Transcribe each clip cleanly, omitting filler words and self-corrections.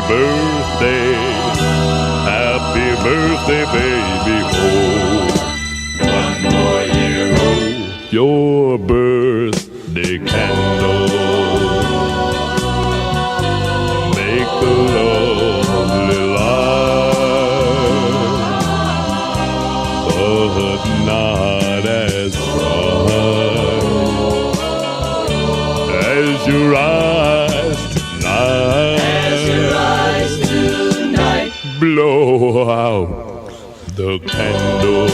birthday. Happy birthday, baby. Oh, one more year old. Your birthday candle make a lovely light, but not as bright as your eyes tonight. As your eyes tonight. Blow out the candle,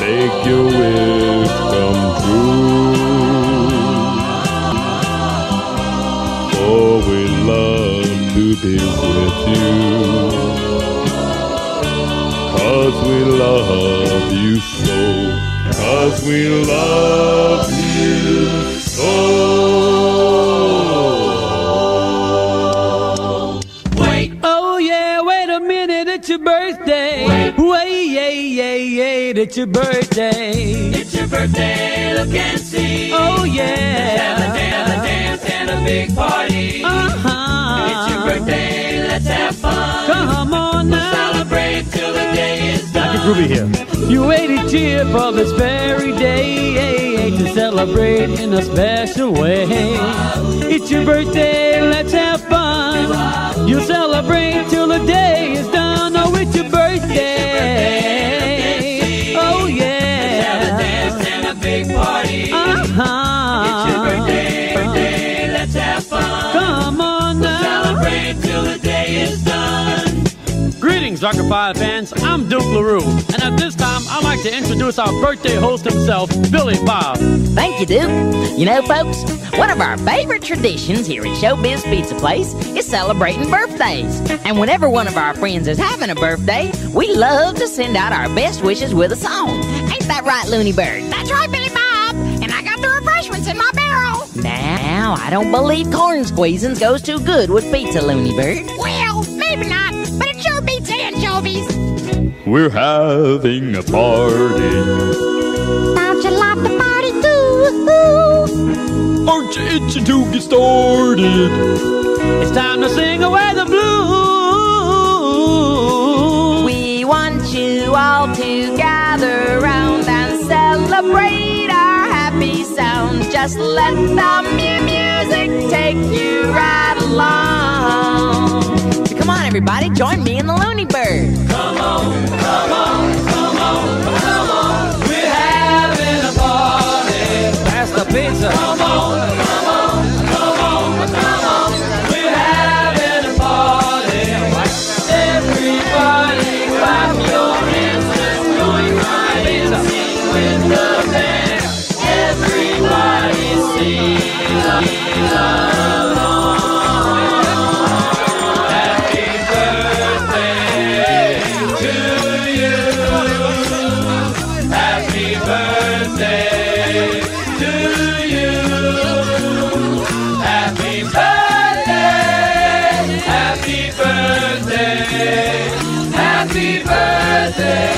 make your wish come true. For we love to be with you, 'cause we love you so, 'cause we love you so. Oh yeah, wait a minute, it's your birthday. Wait, it's your birthday. It's your birthday, look and see. Oh Let's yeah. have a dance and a big party. It's your birthday, let's have fun. Come on We'll now. celebrate till the day is done. Groovy here. You waited here for this very day to celebrate in a special way. It's your birthday, let's have fun. You celebrate till the day is done. Oh, it's your birthday. Oh Let's have a yeah. dance and a big party. It's your birthday, let's have fun. Come on We'll now. celebrate till the day is done. Greetings, Rock-Afire fans. I'm Duke LaRue, and at this time, I'd like to introduce our birthday host himself, Billy Bob. Thank you, Duke. You know, folks, one of our favorite traditions here at Showbiz Pizza Place is celebrating birthdays. And whenever one of our friends is having a birthday, we love to send out our best wishes with a song. Ain't that right, Looney Bird? That's right, Billy Bob. And I got the refreshments in my barrel. Now, I don't believe corn squeezins goes too good with pizza, Looney Bird. Well, maybe not, but it sure beats anchovies. We're having a party. Don't you like the party too? Aren't you itching to get started? It's time to sing away the blues. We want you all to gather round and celebrate our happy sound. Just let the music take you right along. So come on, everybody, join me in the Looney Bird. Come on, come on, come on, come on. We're having a party. Pass the pizza. Come on, come on, come on, come on. We're having a party. Everybody clap your hands. Let's join right in. Sing with the band. Everybody sing along. Happy birthday to you. Happy birthday to you. Happy birthday. Happy birthday. Happy birthday.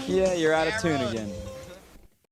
Yeah, you're out of tune again.